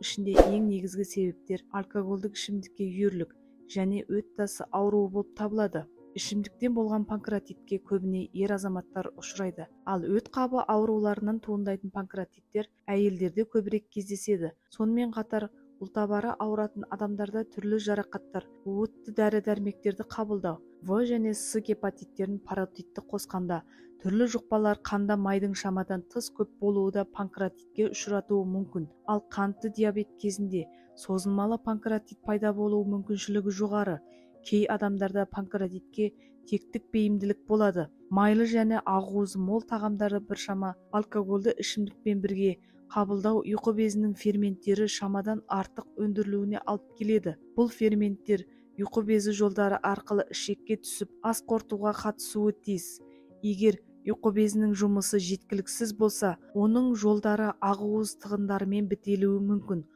ішінде ең негізгі себептер алкогольдік ішімдікке үйірлік және өт тасы ауруы болып табылады. Ішімдіктен болған панкреатитке көбіне ер азаматтар ұшырайды, ал өт қабы ауруларынан туындайтын панкреатиттер әйелдерде көбірек кездеседі. Сонымен қатар ұлтабары ауыратын адамдарда түрлі жарақаттар, уытты дәрі-дәрмектерді қабылдау, В және С гепатиттерін паротитті қосқанда, түрлі жұқпалар қанда майдың шамадан тыс көп болуы да панкреатитке ұшыратуы мүмкін. Ал қантты диабет кезінде созылмалы панкреатит пайда болуы мүмкіншілігі жоғары. Кей адамдарда панкреатитке тектік бейімділік болады. Майлы және ақуызы мол тағамдарды біршама алкогольді ішімдікпен бірге қабылдау ұйқы безінің ферменттері шамадан артық өндірілуіне алып келеді. Бұл ферменттер ұйқы безі жолдары арқылы ішекке түсіп, ас қорытуға қатысуы тиіс. Егер ұйқы безінің жұмысы жеткіліксіз болса, оның жолдары ақуыз тығындарымен бітелуі мүмкін.